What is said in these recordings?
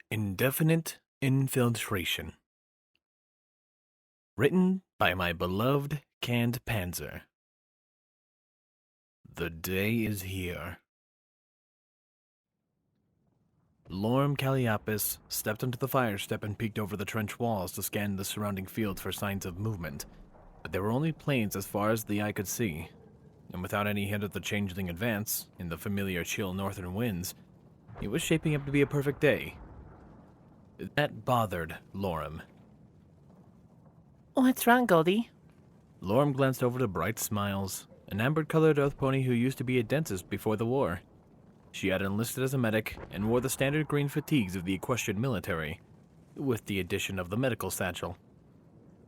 Indefinite Infiltration. Written by my beloved canned panzer. The day is here. Lorm Calliopas stepped onto the fire step and peeked over the trench walls to scan the surrounding field for signs of movement, but there were only plains as far as the eye could see, and without any hint of the changeling advance in the familiar chill northern winds, it was shaping up to be a perfect day. That bothered Lorm. What's wrong, Goldie? Lorm glanced over to Bright Smiles, an amber-colored earth pony who used to be a dentist before the war. She had enlisted as a medic and wore the standard green fatigues of the equestrian military, with the addition of the medical satchel.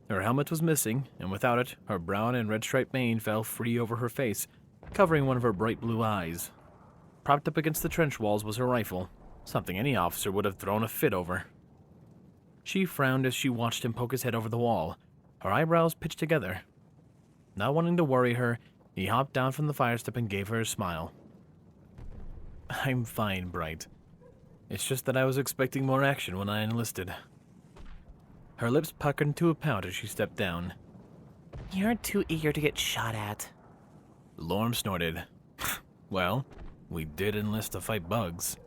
Her helmet was missing, and without it, her brown and red-striped mane fell free over her face, covering one of her bright blue eyes. Propped up against the trench walls was her rifle, something any officer would have thrown a fit over. She frowned as she watched him poke his head over the wall, her eyebrows pitched together. Not wanting to worry her, he hopped down from the fire step and gave her a smile. I'm fine, Bright. It's just that I was expecting more action when I enlisted. Her lips puckered to a pout as she stepped down. You're too eager to get shot at. Lorm snorted. Well, we did enlist to fight bugs.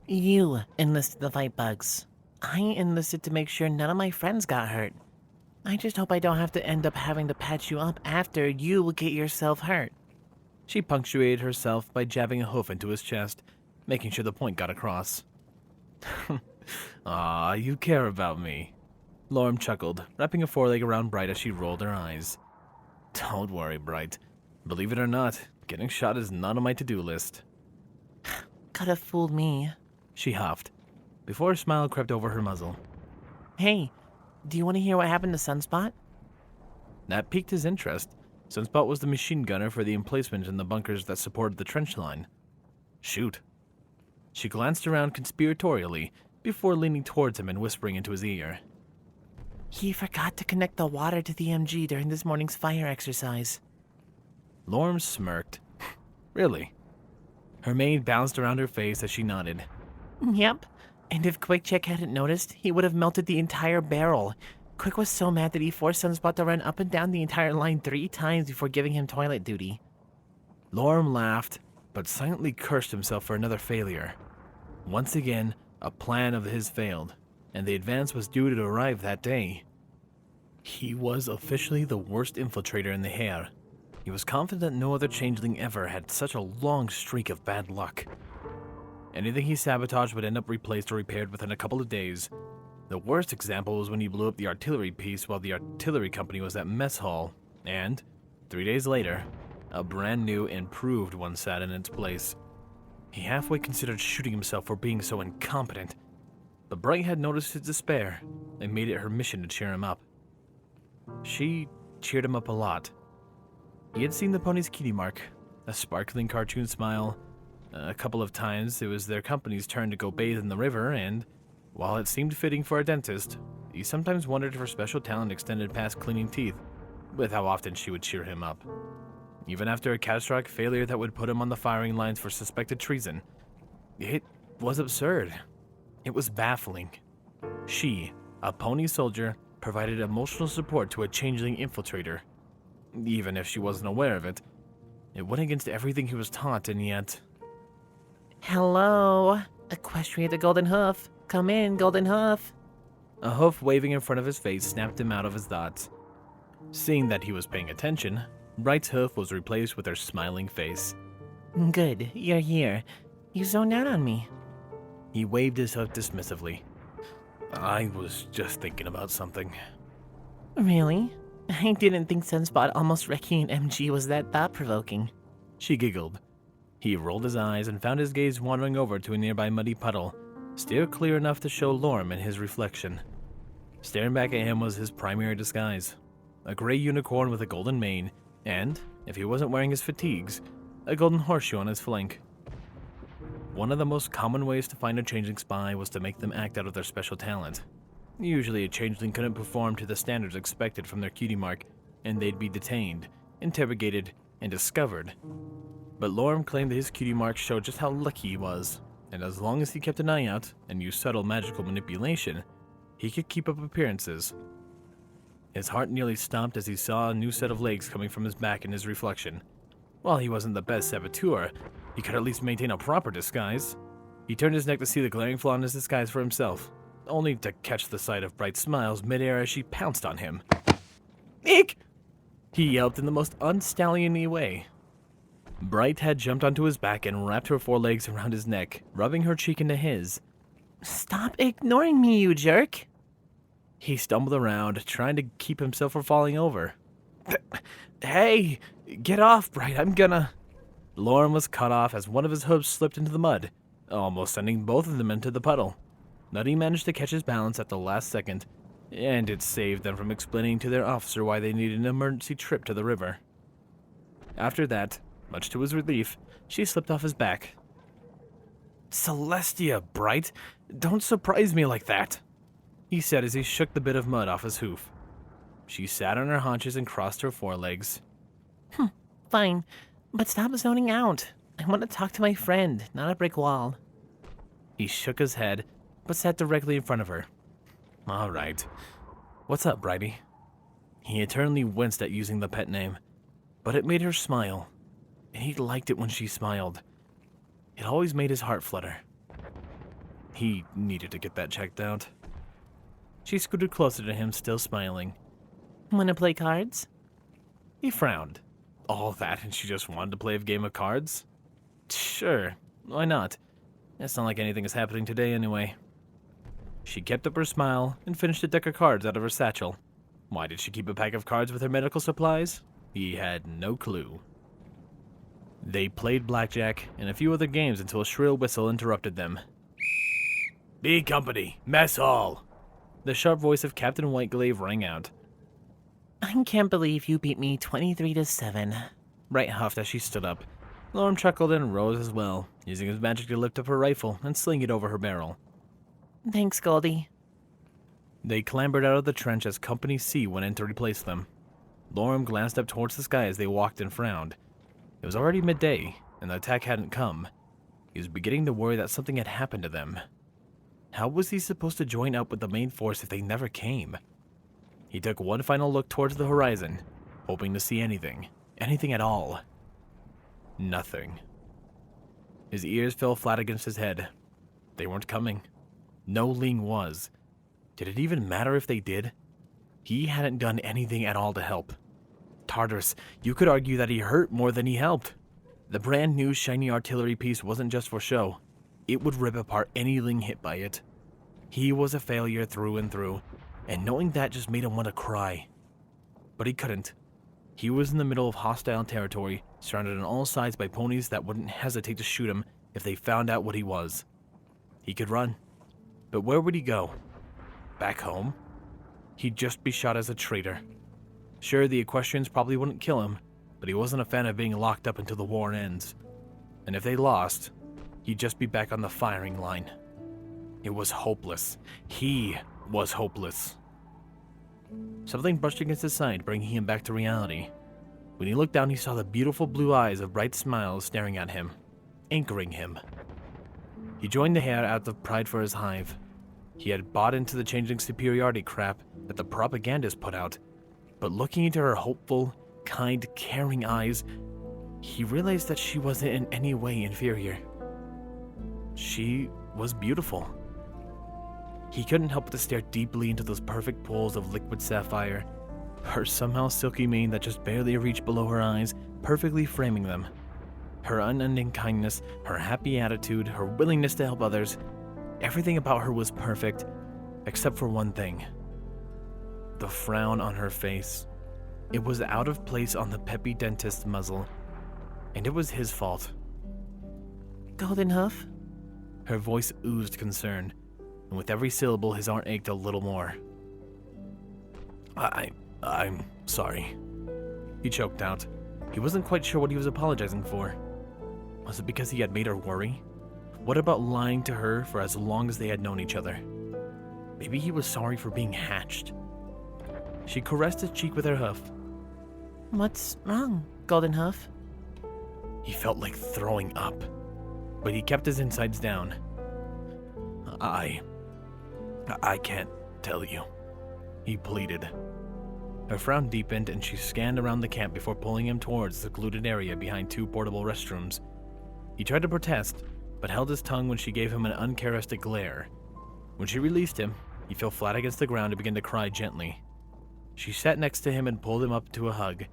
You enlisted to fight bugs. I enlisted to make sure none of my friends got hurt. I just hope I don't have to end up having to patch you up after you get yourself hurt. She punctuated herself by jabbing a hoof into his chest, making sure the point got across. Ah, you care about me. Lorm chuckled, wrapping a foreleg around Bright as she rolled her eyes. Don't worry, Bright. Believe it or not, getting shot is not on my to-do list. Could have fooled me. She huffed, before a smile crept over her muzzle. Hey, do you want to hear what happened to Sunspot? That piqued his interest. Sunspot was the machine gunner for the emplacement in the bunkers that supported the trench line. Shoot. She glanced around conspiratorially before leaning towards him and whispering into his ear. He forgot to connect the water to the MG during this morning's fire exercise. Lorm smirked. Really? Her mane bounced around her face as she nodded. Yep. And if Quick Check hadn't noticed, he would have melted the entire barrel. Quick was so mad that he forced Sunspot to run up and down the entire line 3 times before giving him toilet duty. Lorm laughed, but silently cursed himself for another failure. Once again, a plan of his failed, and the advance was due to arrive that day. He was officially the worst infiltrator in the Heer. He was confident that no other changeling ever had such a long streak of bad luck. Anything he sabotaged would end up replaced or repaired within a couple of days. The worst example was when he blew up the artillery piece while the artillery company was at mess hall, and 3 days later, a brand new, improved one sat in its place. He halfway considered shooting himself for being so incompetent, but Bright had noticed his despair and made it her mission to cheer him up. She cheered him up a lot. He had seen the pony's cutie mark, a sparkling cartoon smile. A couple of times, it was their company's turn to go bathe in the river, and while it seemed fitting for a dentist, he sometimes wondered if her special talent extended past cleaning teeth, with how often she would cheer him up. Even after a catastrophic failure that would put him on the firing lines for suspected treason, it was absurd. It was baffling. She, a pony soldier, provided emotional support to a changeling infiltrator. Even if she wasn't aware of it, it went against everything he was taught, and yet... Hello, Equestrian the Golden Hoof. Come in, Golden Hoof. A hoof waving in front of his face snapped him out of his thoughts. Seeing that he was paying attention, Bright's hoof was replaced with her smiling face. Good, you're here. You zoned out on me. He waved his hoof dismissively. I was just thinking about something. Really? I didn't think Sunspot almost wrecking an MG was that thought-provoking. She giggled. He rolled his eyes and found his gaze wandering over to a nearby muddy puddle, still clear enough to show Lorm in his reflection. Staring back at him was his primary disguise, a gray unicorn with a golden mane, and, if he wasn't wearing his fatigues, a golden horseshoe on his flank. One of the most common ways to find a changeling spy was to make them act out of their special talent. Usually a changeling couldn't perform to the standards expected from their cutie mark, and they'd be detained, interrogated, and discovered. But Lorm claimed that his cutie mark showed just how lucky he was, and as long as he kept an eye out and used subtle magical manipulation, he could keep up appearances. His heart nearly stopped as he saw a new set of legs coming from his back in his reflection. While he wasn't the best saboteur, he could at least maintain a proper disguise. He turned his neck to see the glaring flaw in his disguise for himself, only to catch the sight of Bright's smiles midair as she pounced on him. "Eek!" he yelped in the most unstallion-y way. Bright had jumped onto his back and wrapped her forelegs around his neck, rubbing her cheek into his. Stop ignoring me, you jerk! He stumbled around, trying to keep himself from falling over. "Hey, get off, Bright, I'm gonna..." Lauren was cut off as one of his hooves slipped into the mud, almost sending both of them into the puddle. Nutty managed to catch his balance at the last second, and it saved them from explaining to their officer why they needed an emergency trip to the river. After that, much to his relief, she slipped off his back. "Celestia, Bright, don't surprise me like that," he said as he shook the bit of mud off his hoof. She sat on her haunches and crossed her forelegs. Fine, but stop zoning out. I want to talk to my friend, not a brick wall. He shook his head, but sat directly in front of her. "All right. What's up, Brighty?" He eternally winced at using the pet name, but it made her smile, and he liked it when she smiled. It always made his heart flutter. He needed to get that checked out. She scooted closer to him, still smiling. Wanna play cards? He frowned. All that, and she just wanted to play a game of cards? Sure, why not? It's not like anything is happening today anyway. She kept up her smile and finished a deck of cards out of her satchel. Why did she keep a pack of cards with her medical supplies? He had no clue. They played blackjack and a few other games until a shrill whistle interrupted them. "B Company, mess hall!" The sharp voice of Captain Whiteglaive rang out. I can't believe you beat me 23-7. Bright huffed as she stood up. Lauren chuckled and rose as well, using his magic to lift up her rifle and sling it over her barrel. Thanks, Goldie. They clambered out of the trench as Company C went in to replace them. Lauren glanced up towards the sky as they walked and frowned. It was already midday, and the attack hadn't come. He was beginning to worry that something had happened to them. How was he supposed to join up with the main force if they never came? He took one final look towards the horizon, hoping to see anything at all. Nothing. His ears fell flat against his head. They weren't coming. No Ling was. Did it even matter if they did? He hadn't done anything at all to help. Tartarus, you could argue that he hurt more than he helped. The brand new shiny artillery piece wasn't just for show. It would rip apart any Ling hit by it. He was a failure through and through, and knowing that just made him want to cry. But he couldn't. He was in the middle of hostile territory, surrounded on all sides by ponies that wouldn't hesitate to shoot him if they found out what he was. He could run, but where would he go? Back home? He'd just be shot as a traitor. Sure, the equestrians probably wouldn't kill him, but he wasn't a fan of being locked up until the war ends. And if they lost, he'd just be back on the firing line. It was hopeless. He was hopeless. Something brushed against his side, bringing him back to reality. When he looked down, he saw the beautiful blue eyes of Bright smiles staring at him, anchoring him. He joined the hare out of pride for his hive. He had bought into the changing superiority crap that the propagandists put out, but looking into her hopeful, kind, caring eyes, he realized that she wasn't in any way inferior. She was beautiful. He couldn't help but to stare deeply into those perfect pools of liquid sapphire, her somehow silky mane that just barely reached below her eyes, perfectly framing them. Her unending kindness, her happy attitude, her willingness to help others, everything about her was perfect, except for one thing. The frown on her face. It was out of place on the peppy dentist's muzzle, and it was his fault. Golden Hoof? Her voice oozed concern, and with every syllable his heart ached a little more. I'm sorry. He choked out. He wasn't quite sure what he was apologizing for. Was it because he had made her worry? What about lying to her for as long as they had known each other? Maybe he was sorry for being hatched. She caressed his cheek with her hoof. What's wrong, Golden Hoof? He felt like throwing up. but he kept his insides down. I can't tell you, he pleaded. Her frown deepened and she scanned around the camp before pulling him towards the secluded area behind 2 portable restrooms. He tried to protest, but held his tongue when she gave him an uncharacteristic glare. When she released him, he fell flat against the ground and began to cry gently. She sat next to him and pulled him up to a hug,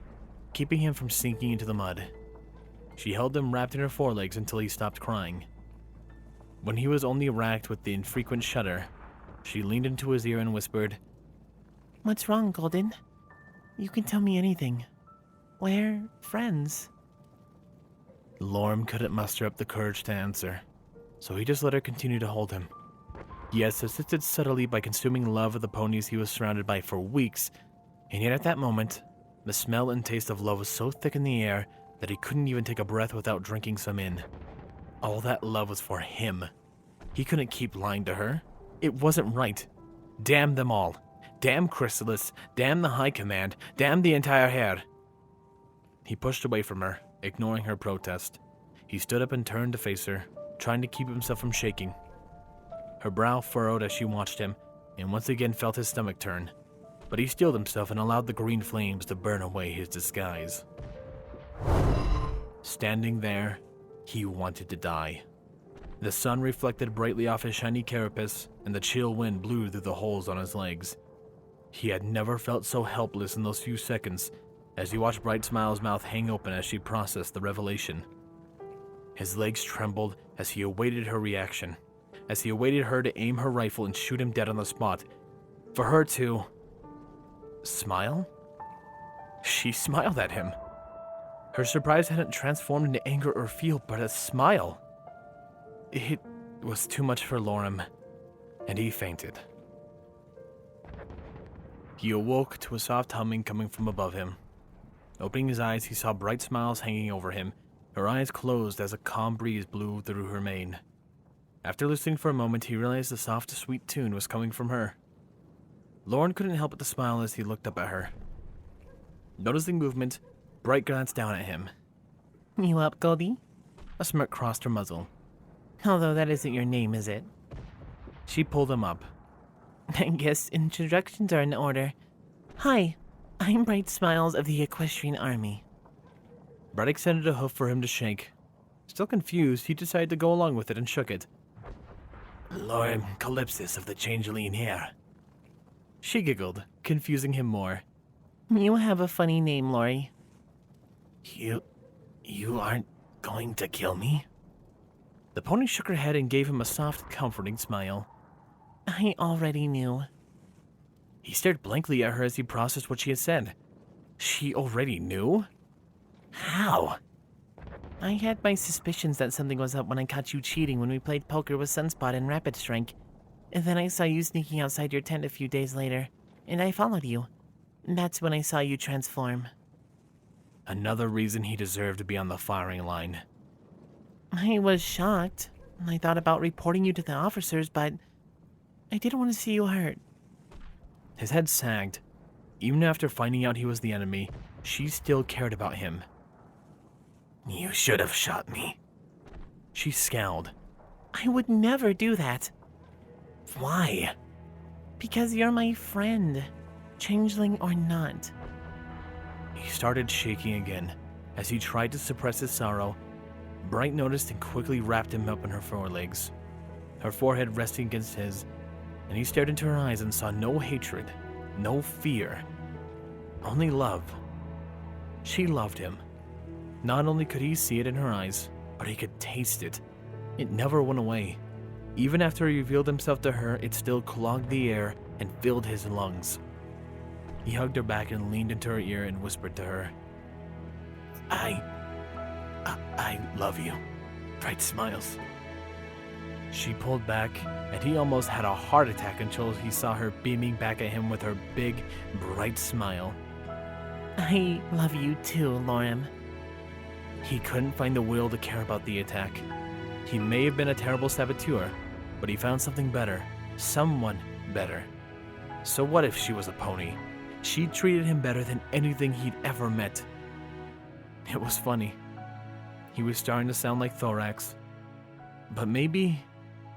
keeping him from sinking into the mud. She held him wrapped in her forelegs until he stopped crying. When he was only racked with the infrequent shudder, she leaned into his ear and whispered, What's wrong, Golden? You can tell me anything. We're friends. Lorm couldn't muster up the courage to answer, so he just let her continue to hold him. He had assisted subtly by consuming love of the ponies he was surrounded by for weeks, and yet at that moment, the smell and taste of love was so thick in the air that he couldn't even take a breath without drinking some in. All that love was for him. He couldn't keep lying to her. It wasn't right. Damn them all. Damn Chrysalis. Damn the High Command. Damn the entire herd. He pushed away from her, ignoring her protest. He stood up and turned to face her, trying to keep himself from shaking. Her brow furrowed as she watched him, and once again felt his stomach turn. But he steeled himself and allowed the green flames to burn away his disguise. Standing there, he wanted to die. The sun reflected brightly off his shiny carapace, and the chill wind blew through the holes on his legs. He had never felt so helpless in those few seconds as he watched Bright Smile's mouth hang open as she processed the revelation. His legs trembled as he awaited her reaction, as he awaited her to aim her rifle and shoot him dead on the spot. For her to smile? She smiled at him. Her surprise hadn't transformed into anger or fear, but a smile. It was too much for Lorem, and he fainted. He awoke to a soft humming coming from above him. Opening his eyes, he saw Bright Smiles hanging over him, her eyes closed as a calm breeze blew through her mane. After listening for a moment, he realized the soft, sweet tune was coming from her. Lauren couldn't help but to smile as he looked up at her. Noticing movement, Bright glanced down at him. You up, Goldie? A smirk crossed her muzzle. Although that isn't your name, is it? She pulled him up. I guess introductions are in order. Hi, I'm Bright Smiles of the Equestrian Army. Bright extended a hoof for him to shake. Still confused, he decided to go along with it and shook it. Lorem Calypsis of the Changeling here. She giggled, confusing him more. You have a funny name, Lori. You aren't going to kill me? The pony shook her head and gave him a soft, comforting smile. I already knew. He stared blankly at her as he processed what she had said. She already knew? How? I had my suspicions that something was up when I caught you cheating when we played poker with Sunspot and Rapid Strike. And then I saw you sneaking outside your tent a few days later, and I followed you. That's when I saw you transform. Another reason he deserved to be on the firing line. I was shocked. I thought about reporting you to the officers, but I didn't want to see you hurt. His head sagged. Even after finding out he was the enemy, she still cared about him. You should have shot me. She scowled. I would never do that. Why? Because you're my friend, changeling or not. He started shaking again. As he tried to suppress his sorrow, Bright noticed and quickly wrapped him up in her forelegs, her forehead resting against his, and he stared into her eyes and saw no hatred, no fear, only love. She loved him. Not only could he see it in her eyes, but he could taste it. It never went away. Even after he revealed himself to her, it still clogged the air and filled his lungs. He hugged her back and leaned into her ear and whispered to her, I love you. Bright Smiles. She pulled back, and he almost had a heart attack until he saw her beaming back at him with her big, bright smile. I love you too, Lorem. He couldn't find the will to care about the attack. He may have been a terrible saboteur, but he found something better, someone better. So what if she was a pony? She treated him better than anything he'd ever met. It was funny. He was starting to sound like Thorax. But maybe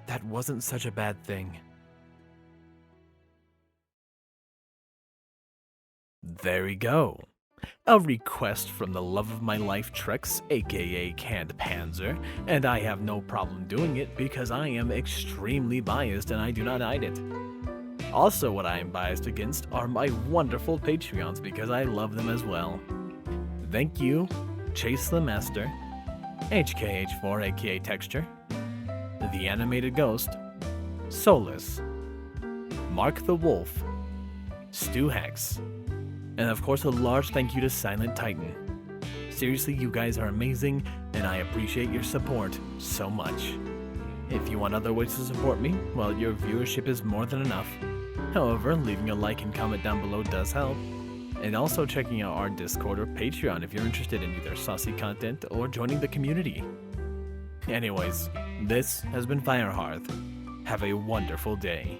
that wasn't such a bad thing. There we go. A request from the love of my life Trex, aka Canned Panzer, and I have no problem doing it because I am extremely biased and I do not hide it. Also, what I am biased against are my wonderful Patreons because I love them as well. Thank you, Chase the Master, HKH4 aka Texture, The Animated Ghost, Solus, Mark the Wolf, Stu Hex, and of course a large thank you to Silent Titan. Seriously, you guys are amazing, and I appreciate your support so much. If you want other ways to support me, well, your viewership is more than enough. However, leaving a like and comment down below does help. And also checking out our Discord or Patreon if you're interested in either saucy content or joining the community. Anyways, this has been Firehearth. Have a wonderful day.